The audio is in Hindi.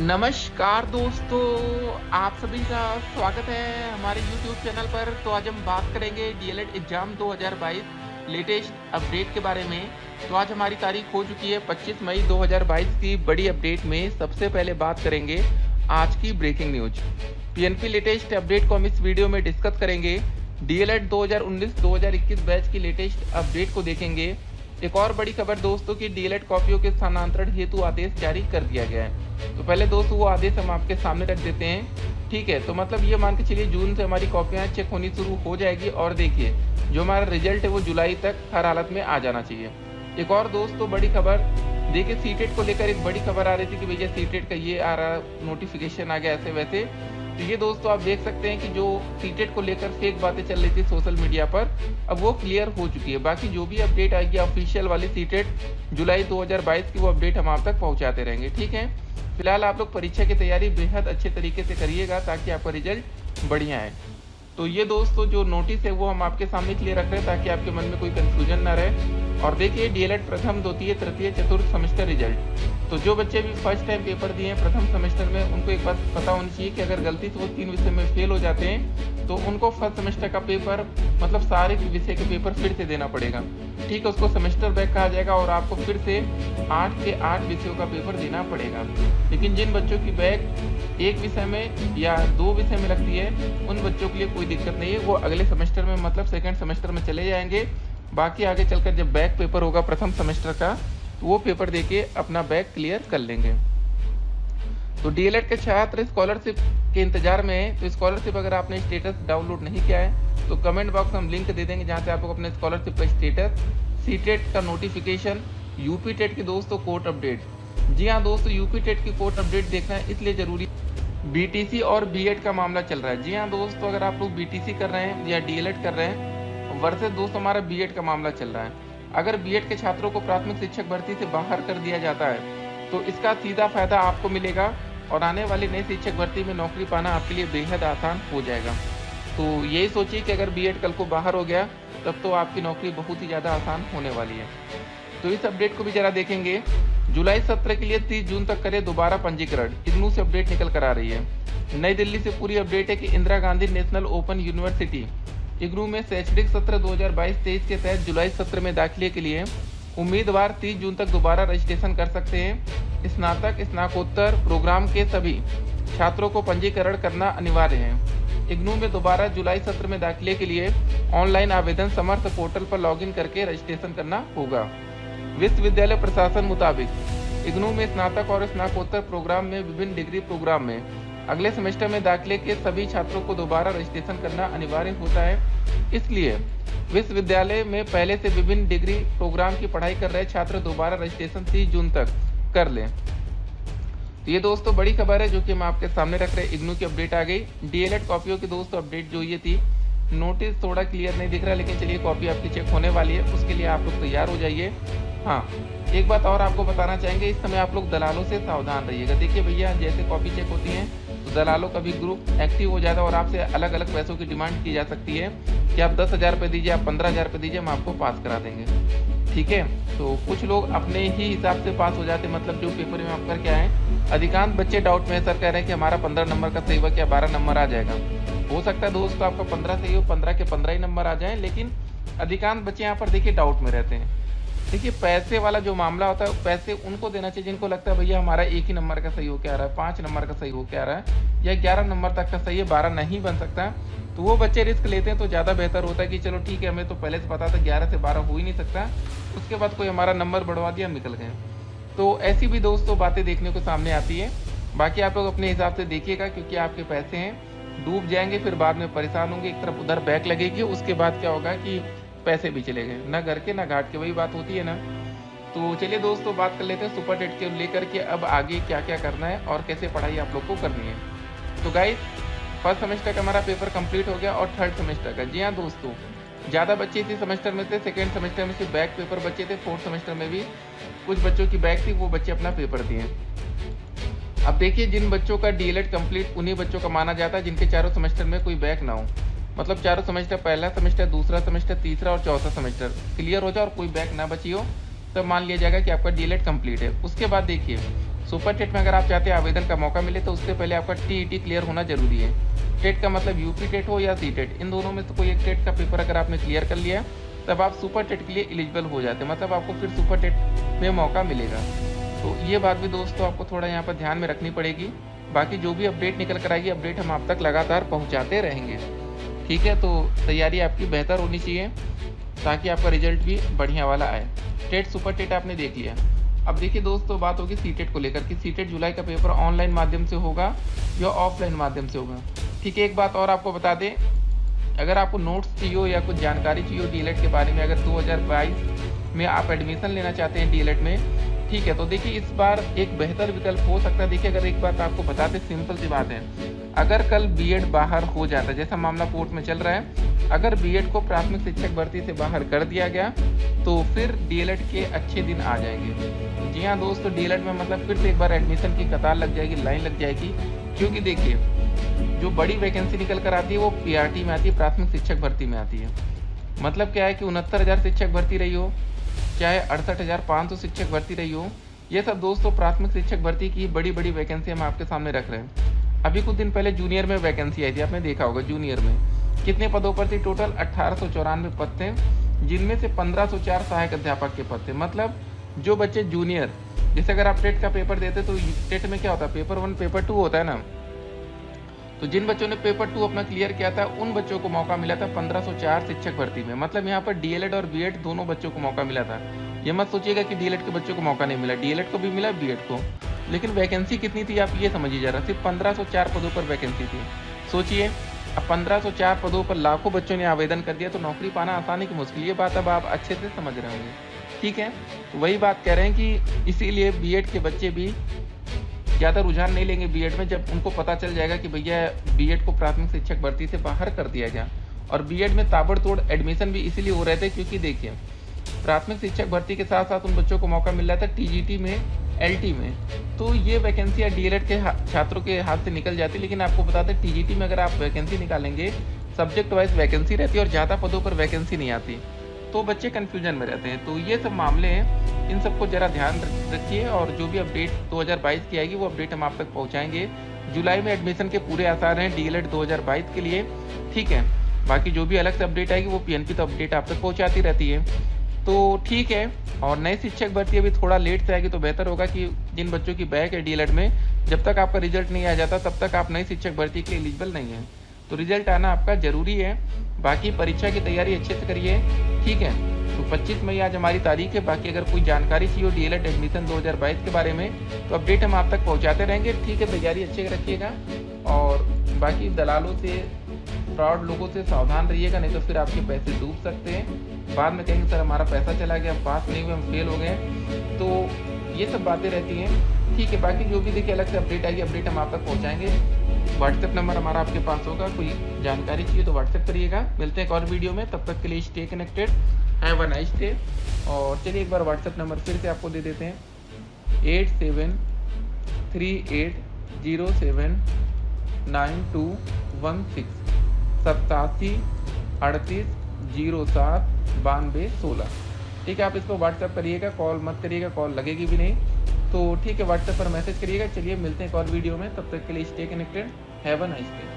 नमस्कार दोस्तों, आप सभी का स्वागत है हमारे YouTube चैनल पर। तो आज हम बात करेंगे डीएलएड एग्ज़ाम 2022 लेटेस्ट अपडेट के बारे में। तो आज हमारी तारीख हो चुकी है 25 मई 2022 की बड़ी अपडेट में सबसे पहले बात करेंगे आज की breaking news. PNP latest update को हम इस वीडियो में डिस्कस करेंगे। डीएलएड 2019-2021 बैच की लेटेस्ट अपडेट को देखेंगे। एक और बड़ी खबर दोस्तों की डीएलएड कॉपियों के स्थानांतरण हेतु आदेश जारी कर दिया गया है। तो पहले दोस्तों वो आदेश हम आपके सामने रख देते हैं। ठीक है, तो मतलब ये मान के चलिए जून से हमारी कॉपियाँ चेक होनी शुरू हो जाएगी और देखिए जो हमारा रिजल्ट है वो जुलाई तक हर हालत में आ जाना चाहिए। एक और दोस्तों बड़ी खबर, देखिए सीटेट को लेकर एक बड़ी खबर आ रही थी कि भैया सीटेट का ये आ रहा नोटिफिकेशन आ गया ऐसे वैसे। तो ये दोस्तों आप देख सकते हैं कि जो सीटेट को लेकर फेक बातें चल रही थी सोशल मीडिया पर, अब वो क्लियर हो चुकी है। बाकी जो भी अपडेट आएगी ऑफिशियल वाली सीटेट जुलाई 2022 की, वो अपडेट हम आप तक पहुंचाते रहेंगे। ठीक है, फिलहाल आप लोग परीक्षा की तैयारी बेहद अच्छे तरीके से करिएगा ताकि आपका रिजल्ट बढ़िया है। तो ये दोस्तों जो नोटिस है वो हम आपके सामने इसलिए रख रहे हैं ताकि आपके मन में कोई कंफ्यूजन ना रहे। और देखिए डीएलएड प्रथम, द्वितीय, तृतीय, चतुर्थ सेमेस्टर रिजल्ट, तो जो बच्चे भी फर्स्ट टाइम पेपर दिए हैं प्रथम सेमेस्टर में, उनको एक बात पता होनी चाहिए कि अगर गलती से वो 3 विषय में फेल हो जाते हैं तो उनको फर्स्ट सेमेस्टर का पेपर मतलब सारे विषय के पेपर फिर से देना पड़ेगा। ठीक है, उसको सेमेस्टर बैक कहा जाएगा और आपको फिर से 8 के 8 विषयों का पेपर देना पड़ेगा। लेकिन जिन बच्चों की बैक एक विषय में या 2 विषय में लगती है उन बच्चों के लिए कोई दिक्कत नहीं है, वो अगले सेमेस्टर में मतलब सेकेंड सेमेस्टर में चले जाएंगे। बाकी आगे चलकर जब बैक पेपर होगा प्रथम सेमेस्टर का तो वो पेपर देके अपना बैक क्लियर कर लेंगे। तो डीएलएड के छात्र स्कॉलरशिप के इंतजार में है। तो स्कॉलरशिप अगर आपने स्टेटस डाउनलोड नहीं किया है तो कमेंट बॉक्स में हम लिंक दे देंगे जहाँ से आप लोग अपने स्कॉलरशिप का स्टेटस, सीटेट का नोटिफिकेशन, यूपी टेट की दोस्तों कोर्ट अपडेट। जी हाँ दोस्तों, यूपी टेट की कोर्ट अपडेट देखना है इसलिए जरूरी। बीटीसी और बीएड का मामला चल रहा है। जी हाँ दोस्तों, अगर आप लोग बीटीसी कर रहे हैं या डीएलएड कर रहे हैं वर्सेस दोस्तों हमारा बीएड का मामला चल रहा है। अगर बीएड के छात्रों को प्राथमिक शिक्षक भर्ती से बाहर कर दिया जाता है तो इसका सीधा फायदा आपको मिलेगा और आने वाली नई शिक्षक भर्ती में नौकरी पाना आपके लिए बेहद आसान हो जाएगा। तो यही सोचिए कि अगर बीएड कल को बाहर हो गया तब तो आपकी नौकरी बहुत ही ज़्यादा आसान होने वाली है। तो इस अपडेट को भी जरा देखेंगे। जुलाई सत्र के लिए 30 जून तक करे दोबारा पंजीकरण, इग्नू से अपडेट निकल कर आ रही है। नई दिल्ली से पूरी अपडेट है कि Indira Gandhi national open university IGNOU में शैक्षणिक सत्र 2022-23 के तहत जुलाई सत्र में दाखिले के लिए उम्मीदवार 30 जून तक दोबारा रजिस्ट्रेशन कर सकते हैं। स्नातक स्नातकोत्तर प्रोग्राम के सभी छात्रों को पंजीकरण करना अनिवार्य है। इग्नू में दोबारा जुलाई सत्र में दाखिले के लिए ऑनलाइन आवेदन समर्थ पोर्टल पर लॉगिन करके रजिस्ट्रेशन करना होगा। विश्वविद्यालय प्रशासन मुताबिक इग्नू में स्नातक और स्नातकोत्तर प्रोग्राम में विभिन्न डिग्री प्रोग्राम में अगले सेमेस्टर में दाखिले के सभी छात्रों को दोबारा रजिस्ट्रेशन करना अनिवार्य होता है। इसलिए विश्वविद्यालय में पहले से विभिन्न डिग्री प्रोग्राम की पढ़ाई कर रहे छात्र दोबारा रजिस्ट्रेशन 30 जून तक कर लें। तो ये दोस्तों बड़ी खबर है जो कि हम आपके सामने रख रहे हैं। इग्नू की अपडेट आ गई। डीएलएड कॉपियों की दोस्तों अपडेट जो ये थी, नोटिस थोड़ा क्लियर नहीं दिख रहा लेकिन चलिए कॉपी आपकी चेक होने वाली है, उसके लिए आप लोग तैयार हो जाइए। हाँ, एक बात और आपको बताना चाहेंगे, इस समय आप लोग दलालों से सावधान रहिएगा। देखिए भैया, जैसे कॉपी चेक होती है तो दलालों का भी ग्रुप एक्टिव हो जाता है और आपसे अलग अलग पैसों की डिमांड की जा सकती है कि आप 10,000 रुपये दीजिए, आप 15,000 रुपये दीजिए, हम आपको पास करा देंगे। ठीक है, तो कुछ लोग अपने ही हिसाब से पास हो जाते हैं, मतलब जो पेपर में आप करके आए। अधिकांश बच्चे डाउट में सर कह रहे हैं कि हमारा 15 नंबर का सही हुआ, क्या 12 नंबर आ जाएगा। हो सकता है दोस्तों आपका 15 सही हो, 15 के 15 ही नंबर आ जाए, लेकिन अधिकांश बच्चे यहाँ पर देखिए डाउट में रहते हैं। देखिए पैसे वाला जो मामला होता है, पैसे उनको देना चाहिए जिनको लगता है भैया हमारा 1 ही नंबर का सही हो के आ रहा है, 5 नंबर का सही हो के आ रहा है, या 11 नंबर तक का सही है, 12 नहीं बन सकता। तो वो बच्चे रिस्क लेते हैं तो ज़्यादा बेहतर होता है कि चलो ठीक है, हमें तो पहले से पता था 11 से 12 हो ही नहीं सकता, उसके बाद कोई हमारा नंबर बढ़वा दिया, हम निकल गए। तो ऐसी भी दोस्तों बातें देखने को सामने आती है। बाकी आप लोग अपने हिसाब से देखिएगा क्योंकि आपके पैसे हैं, डूब जाएंगे फिर बाद में परेशान होंगे। एक तरफ उधर बैक लगेगी, उसके बाद क्या होगा कि पैसे भी चले गए, ना घर के ना घाट के, वही बात होती है ना। तो चलिए दोस्तों बात कर लेते हैं सुपर टेट के लेकर के अब आगे क्या क्या करना है और कैसे पढ़ाई आप लोग को करनी है। तो गाइस, फर्स्ट सेमेस्टर का हमारा पेपर कंप्लीट हो गया और थर्ड सेमेस्टर का, जी हाँ दोस्तों, ज़्यादा बच्चे इसी सेमेस्टर में थे। सेकेंड सेमेस्टर में सिर्फ बैक पेपर बच्चे थे, फोर्थ सेमेस्टर में भी कुछ बच्चों की बैक थी, वो बच्चे अपना पेपर दिए। अब देखिए जिन बच्चों का डीएलएड कंप्लीट उन्हीं बच्चों का माना जाता है जिनके चारों सेमेस्टर में कोई बैक ना हो। मतलब चारों सेमेस्टर, पहला सेमेस्टर, दूसरा सेमेस्टर, तीसरा और चौथा सेमेस्टर क्लियर हो जाए और कोई बैक ना बची हो, तब मान लिया जाएगा कि आपका डीएलएड कंप्लीट है। उसके बाद देखिए सुपर टेट में अगर आप चाहते हैं आवेदन का मौका मिले तो उससे पहले आपका टीईटी क्लियर होना जरूरी है। टेट का मतलब यूपी टेट हो या सी टेट, इन दोनों में से कोई एक टेट का पेपर अगर आपने क्लियर कर लिया तब आप सुपर टेट के लिए एलिजिबल हो जाते हैं, मतलब आपको फिर सुपर टेट में मौका मिलेगा। तो ये बात भी दोस्तों आपको थोड़ा यहाँ पर ध्यान में रखनी पड़ेगी। बाकी जो भी अपडेट निकल कर आएगी अपडेट हम आप तक लगातार पहुँचाते रहेंगे। ठीक है, तो तैयारी आपकी बेहतर होनी चाहिए ताकि आपका रिजल्ट भी बढ़िया वाला आए। टेट सुपर टेट आपने देख लिया। अब देखिए दोस्तों, बात होगी सीटेट को लेकर कि सीटेट जुलाई का पेपर ऑनलाइन माध्यम से होगा या ऑफलाइन माध्यम से होगा। ठीक है, एक बात और आपको बता दें, अगर आपको नोट्स चाहिए हो या कुछ जानकारी चाहिए हो डीएलएड के बारे में, अगर 2022 में आप एडमिशन लेना चाहते हैं डीएलएड में, ठीक है, तो देखिए इस बार एक बेहतर विकल्प हो सकता है। देखिए अगर एक बात आपको बताते, सिंपल सी बात है, अगर कल बीएड बाहर हो जाता है, जैसा मामला कोर्ट में चल रहा है, अगर बीएड को प्राथमिक शिक्षक भर्ती से बाहर कर दिया गया तो फिर डीएलएड के अच्छे दिन आ जाएंगे। जी हाँ दोस्तों, डीएलएड में मतलब फिर से एक बार एडमिशन की कतार लग जाएगी, लाइन लग जाएगी, क्योंकि देखिए जो बड़ी वैकेंसी निकल कर आती है वो पीआरटी में आती है, प्राथमिक शिक्षक भर्ती में आती है। मतलब क्या है कि 69,000 शिक्षक भर्ती रही हो, चाहे 68,500 शिक्षक भर्ती रही हो, ये सब दोस्तों प्राथमिक शिक्षक भर्ती की बड़ी बड़ी वैकेंसी हम आपके सामने रख रहे हैं। अभी कुछ दिन पहले जूनियर में वैकेंसी आई थी, आपने देखा होगा। जूनियर में कितने पदों पर थी? टोटल 1894 पद थे, जिनमें से 1504 सहायक अध्यापक के पद थे। मतलब जो बच्चे जूनियर, जैसे अगर आप टेट का पेपर देते तो टेट में क्या होता है, पेपर 1 पेपर 2 होता है ना, तो जिन बच्चों ने पेपर 2 अपना क्लियर किया था उन बच्चों को मौका मिला था 1504 शिक्षक भर्ती में। मतलब यहाँ पर डीएलएड और बीएड दोनों बच्चों को मौका मिला था। ये मत सोचिएगा कि डीएलएड के बच्चों को मौका नहीं मिला, डीएलएड को भी मिला, बीएड को। लेकिन वैकेंसी कितनी थी आप ये समझिए जरा, सिर्फ 1504 पदों पर वैकेंसी थी। सोचिए अब 1504 पदों पर लाखों बच्चों ने आवेदन कर दिया तो नौकरी पाना आसानी की मुश्किल, ये बात अब आप अच्छे से समझ रहे होंगे। ठीक है, तो वही बात कह रहे हैं कि इसीलिए बीएड के बच्चे भी ज़्यादा रुझान नहीं लेंगे बीएड में, जब उनको पता चल जाएगा कि भैया बीएड को प्राथमिक शिक्षक भर्ती से बाहर कर दिया गया। और बीएड में ताबड़तोड़ एडमिशन भी इसीलिए हो रहे थे क्योंकि देखिए प्राथमिक शिक्षक भर्ती के साथ साथ उन बच्चों को मौका मिल रहा था टीजीटी में, एलटी में। तो ये वैकेंसी डीएलएड के छात्रों के हाथ से निकल जाती, लेकिन आपको बता दें टीजीटी में अगर आप वैकेंसी निकालेंगे सब्जेक्ट वाइज वैकेंसी रहती है और ज़्यादा पदों पर वैकेंसी नहीं आती, तो बच्चे कन्फ्यूजन में रहते हैं। तो ये सब मामले हैं, इन सबको ज़रा ध्यान रखिए। और जो भी अपडेट 2022 की आएगी वो अपडेट हम आप तक पहुँचाएंगे। जुलाई में एडमिशन के पूरे आसार हैं डीएलएड 2022 के लिए। ठीक है, बाकी जो भी अलग से अपडेट आएगी वो पीएनपी तो अपडेट आप तक पहुँचाती रहती है। तो ठीक है, और नई शिक्षक भर्ती अभी थोड़ा लेट से आएगी तो बेहतर होगा कि जिन बच्चों की बैक है डीएलएड में, जब तक आपका रिजल्ट नहीं आ जाता तब तक आप नई शिक्षक भर्ती के लिए एलिजिबल नहीं है। तो रिजल्ट आना आपका ज़रूरी है। बाकी परीक्षा की तैयारी अच्छे से करिए। ठीक है, तो 25 मई आज हमारी तारीख है। बाकी अगर कोई जानकारी चाहिए हो डीएलएड एडमिशन 2022 के बारे में तो अपडेट हम आप तक पहुंचाते रहेंगे। ठीक है, तैयारी अच्छे रखिएगा और बाकी दलालों से, फ्रॉड लोगों से सावधान रहिएगा, नहीं तो फिर आपके पैसे डूब सकते हैं। बाद में कहेंगे सर हमारा पैसा चला गया, हम पास नहीं हुए, हम फेल हो गए। तो ये सब बातें रहती हैं। ठीक है, बाकी जो भी देखिए अलग से अपडेट आएगी अपडेट हम आप तक पहुँचाएंगे। व्हाट्सएप नंबर हमारा आपके पास होगा, कोई जानकारी चाहिए तो व्हाट्सएप करिएगा। मिलते हैं एक और वीडियो में, तब तक के लिए stay connected, have a nice day. और चलिए एक बार व्हाट्सएप नंबर फिर से आपको दे देते हैं, 8738079216 8738079216। ठीक है, आप इसको व्हाट्सएप करिएगा, कॉल मत करिएगा, कॉल लगेगी भी नहीं। तो ठीक है, व्हाट्सएप पर मैसेज करिएगा। चलिए मिलते हैं एक और वीडियो में, तब तक के लिए stay connected, have a nice day.